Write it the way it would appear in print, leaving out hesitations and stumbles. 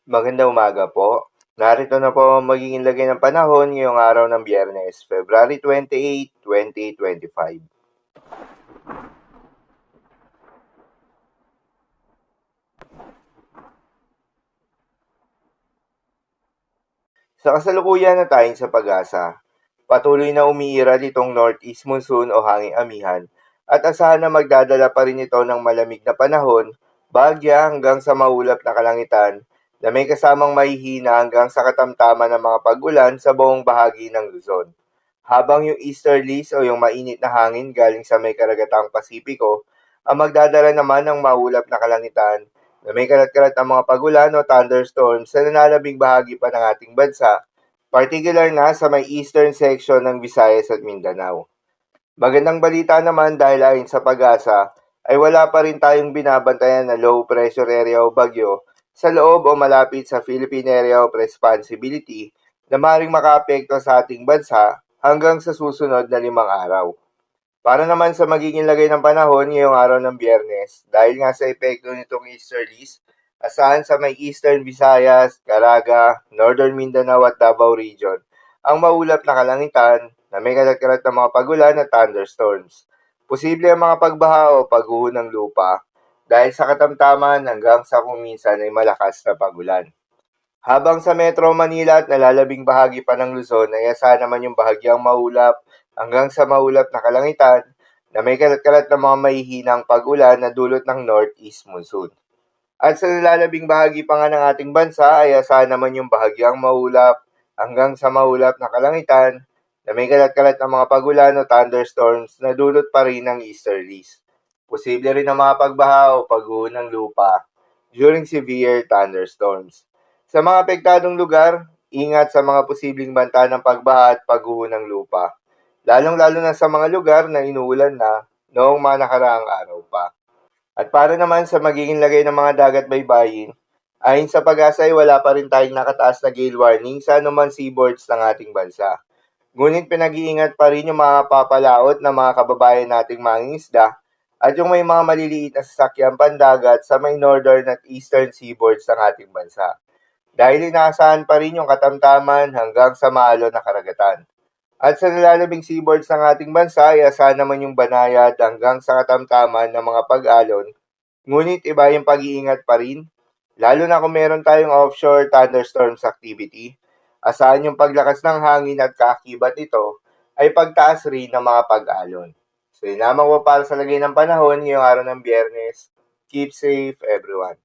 Magandang umaga po. Narito na po ang magiging lagay ng panahon ngayong araw ng Biyernes, February 28, 2025. Sa kasalukuyan na tayong sa pag-asa, patuloy na umiiral itong northeast monsoon o hanging amihan at asahan na magdadala pa rin ito ng malamig na panahon, bagya hanggang sa maulap na kalangitan na may kasamang mahihina hanggang sa katamtaman ng mga pag-ulan sa buong bahagi ng Luzon. Habang yung easterlies o yung mainit na hangin galing sa may karagatang Pasipiko ang magdadala naman ng maulap na kalangitan na may kalat-kalat ng mga pagulan o thunderstorms sa nalalabing bahagi pa ng ating bansa, particular na sa may eastern section ng Visayas at Mindanao. Magandang balita naman dahil ayon sa pag-asa ay wala pa rin tayong binabantayan na low pressure area o bagyo sa loob o malapit sa Philippine Area of Responsibility na maaaring makaapekto sa ating bansa hanggang sa susunod na 5 araw. Para naman sa magiging lagay ng panahon ngayong araw ng Biyernes, dahil nga sa epekto nitong easterlies, asahan sa may Eastern Visayas, Caraga, Northern Mindanao at Davao Region, ang maulap na kalangitan na may kalat-kalat na mga pagulan at thunderstorms. Posible ang mga pagbaha o pagguho ng lupa dahil sa katamtaman hanggang sa kuminsan ay malakas na pagulan. Habang sa Metro Manila at nalalabing bahagi pa ng Luzon ay asahan naman yung bahagyang maulap hanggang sa maulap na kalangitan na may kalat-kalat na mga mahihinang pag-ulan na dulot ng northeast monsoon. At sa nalalabing bahagi pa nga ng ating bansa ay asahan naman yung bahagyang maulap hanggang sa maulap na kalangitan na may kalat-kalat na mga pag-ulan o thunderstorms na dulot pa rin ng easterlies. Posible rin ang mga pagbaha o pagguho ng lupa during severe thunderstorms. Sa mga apektadong lugar, ingat sa mga posibleng banta ng pagbaha at pagguho ng lupa, lalong-lalo na sa mga lugar na inuulan na noong mga nakaraang araw pa. At para naman sa magiging lagay ng mga dagat baybayin, ayon sa pag-asa ay wala pa rin tayong nakataas na gale warning sa anumang seaboards ng ating bansa. Ngunit pinag-iingat pa rin yung mga papalaot na mga kababayan nating mangingisda at yung may mga maliliit na sasakyan pandagat sa may northern at eastern seaboards ng ating bansa. Dahil inaasahan pa rin yung katamtaman hanggang sa maalon na karagatan. At sa nalalabing seaboards ng ating bansa ay asahan naman yung banayad hanggang sa katamtaman ng mga pag-alon, ngunit iba yung pag-iingat pa rin, lalo na kung meron tayong offshore thunderstorms activity. Asahan yung paglakas ng hangin at kaakibat nito ay pagtaas rin ng mga pag-alon. So yun lamang po para sa lagay ng panahon ngayong araw ng Biyernes. Keep safe everyone.